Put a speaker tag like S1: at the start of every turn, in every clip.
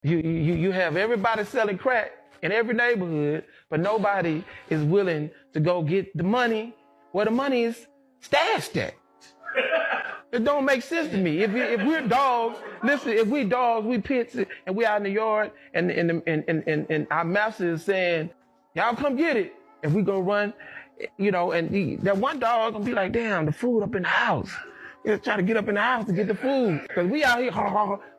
S1: You have everybody selling crack in every neighborhood, but nobody is willing to go get the money where the money is stashed at. It don't make sense to me. If we're dogs, listen, if we dogs, we pits, and we out in the yard, and our master is saying, y'all come get it. And we go run, and that one dog gonna be like, damn, the food up in the house. Try to get up in the house to get the food. Cause we out here,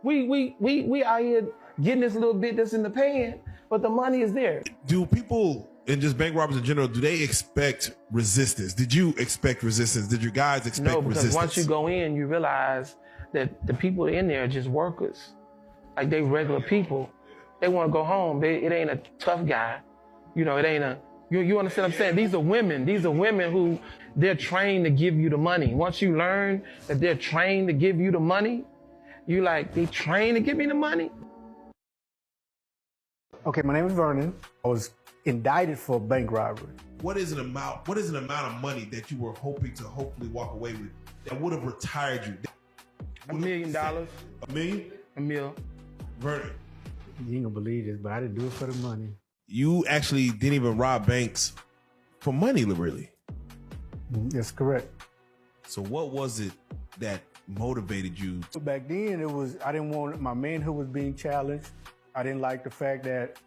S1: we out here getting this little bit that's in the pan, but the money is there.
S2: Do people, and just bank robbers in general, do they expect resistance? Did you expect resistance? Did your guys expect resistance? No, because
S1: once you go in, you realize that the people in there are just workers. Like they regular people. They want to go home. It ain't a tough guy. It ain't you understand what I'm saying? These are women who they're trained to give you the money. Once you learn that they're trained to give you the money, you like, they trained to give me the money?
S3: Okay, my name is Vernon. I was indicted for bank robbery.
S2: What is an amount of money that you were hoping to hopefully walk away with that would have retired you?
S1: $1 million.
S2: $1 million?
S1: $1 million.
S2: Vernon.
S3: You ain't gonna believe this, but I didn't do it for the money.
S2: You actually didn't even rob banks for money, really?
S3: That's correct.
S2: So what was it that motivated you?
S3: Back then, I didn't want my manhood was being challenged. I didn't like the fact that,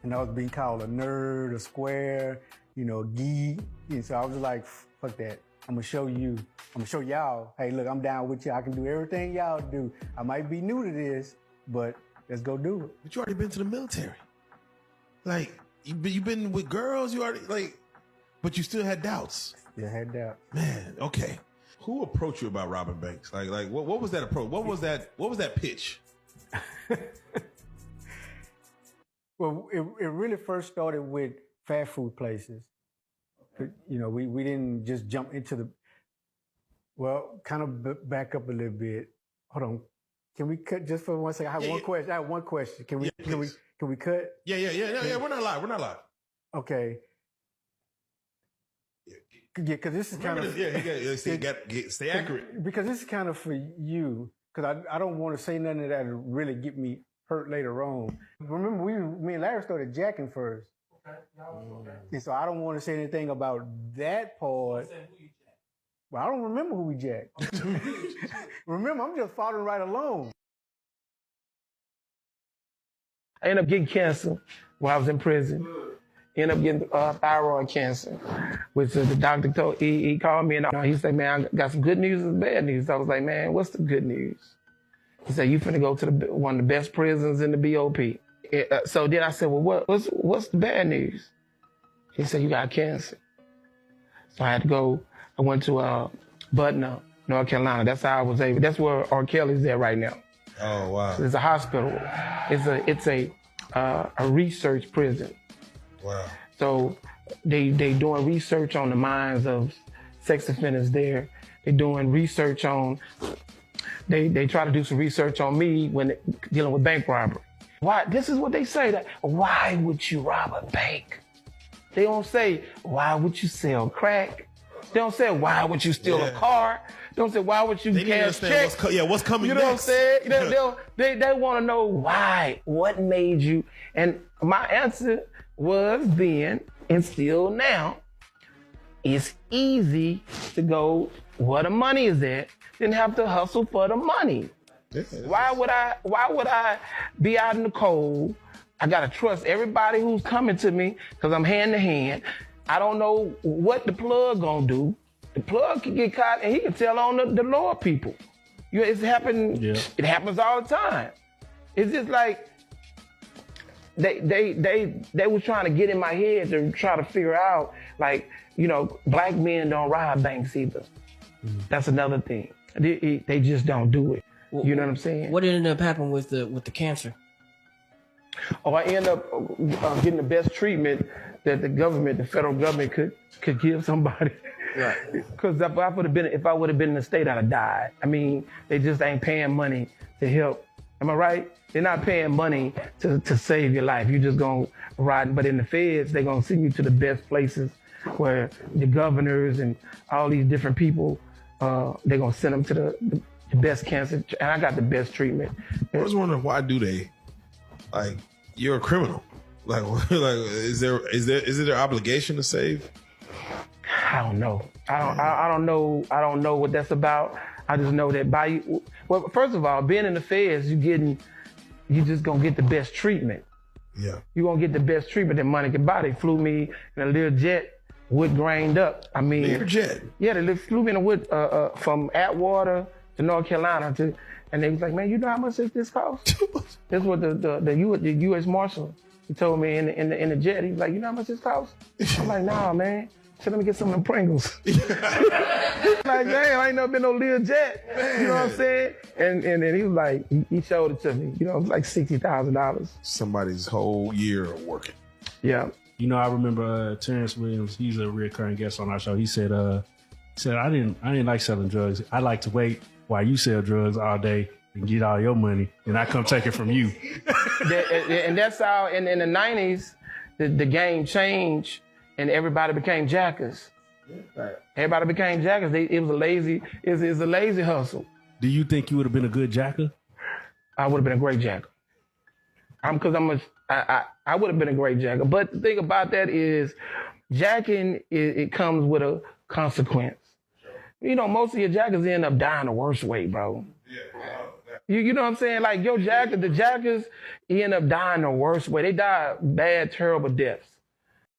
S3: I was being called a nerd, a square, geek. And so I was like, fuck that. I'm gonna show y'all, hey, look, I'm down with you. I can do everything y'all do. I might be new to this, but let's go do it.
S2: But you already been to the military. Like, you've been with girls, but you still had doubts.
S3: Yeah, I had doubts.
S2: Man, okay. Who approached you about robbing banks? Like what was that approach? What was that pitch?
S3: Well, it really first started with fast food places. We didn't just jump into kind of back up a little bit. Hold on. Can we cut just for 1 second? I have one question. Can we cut?
S2: Yeah. We're not live. Okay.
S3: Yeah, because this is kind of
S2: stay accurate.
S3: Because this is kind of for you. Because I don't want to say nothing that'll really get me hurt later on. Remember, me and Larry started jacking first. Okay. And so I don't want to say anything about that part. Well, I don't remember who we jacked. Remember, I'm just following right along.
S1: I ended up getting cancer while I was in prison. Ended up getting thyroid cancer, which the doctor told, he called me and he said, man, I got some good news and bad news. I was like, man, what's the good news? He said, you finna go to one of the best prisons in the BOP. So then I said, well, what's the bad news? He said, you got cancer. So I had to go. I went to Vernon, North Carolina. That's how I was able. That's where R. Kelly's at right now.
S2: Oh wow!
S1: So it's a hospital. It's a research prison.
S2: Wow.
S1: So they doing research on the minds of sex offenders there. They doing research on. They try to do some research on me when dealing with bank robbery. Why? This is what they say. That why would you rob a bank? They don't say why would you sell crack. They don't say, why would you steal a car? They don't say, why would you cash checks?
S2: What's coming next?
S1: You know what I'm saying? They want to know why. What made you? And my answer was then, and still now, it's easy to go where the money is at, than have to hustle for the money. Why would I be out in the cold? I got to trust everybody who's coming to me because I'm hand to hand. I don't know what the plug gonna do. The plug can get caught and he can tell on the lower people. It's happened. Yeah. It happens all the time. It's just like they were trying to get in my head to try to figure out, like, black men don't rob banks either. Mm-hmm. That's another thing. They just don't do it. You know what I'm saying?
S4: What ended up happening with the cancer?
S1: Oh, I ended up getting the best treatment that the federal government could give somebody. Right. Because if I would have been in the state, I'd have died. I mean, they just ain't paying money to help. Am I right? They're not paying money to save your life. You're just gonna ride. But in the feds, they're gonna send you to the best places where the governors and all these different people, they're gonna send them to the best cancer. And I got the best treatment.
S2: I was wondering, why do they like you're a criminal. Like, is it their obligation to save?
S1: I don't know. I don't know. I don't know what that's about. I just know that well, first of all, being in the feds, you just gonna get the best treatment.
S2: Yeah.
S1: You gonna get the best treatment that money can buy. They flew me in a little jet, wood grained up. I mean,
S2: Learjet.
S1: Yeah, they flew me in a wood from Atwater to North Carolina and they was like, man, you know how much this cost? This was the U.S. Marshal. He told me in the jet. He was like, you know how much this cost? I'm like, nah, man. So let me get some of them Pringles. Like, damn, I ain't never been no little jet. You know what I'm saying? And then he was like, he showed it to me. You know, it was like $60,000.
S2: Somebody's whole year of working.
S1: Yeah.
S5: You know, I remember Terrence Williams. He's a recurring guest on our show. He said, I didn't like selling drugs. I like to wait while you sell drugs all day and get all your money, and I come take it from you.
S1: And that's how in the 90s, the game changed. And everybody became jackers. Everybody became jackers. It was a lazy hustle.
S5: Do you think you would have been a good jacker?
S1: I would have been a great jacker. I would have been a great jacker. But the thing about that is, jacking it comes with a consequence. You know, most of your jackers end up dying the worst way, bro. You know what I'm saying? Like the jackers end up dying the worst way. They die bad, terrible deaths.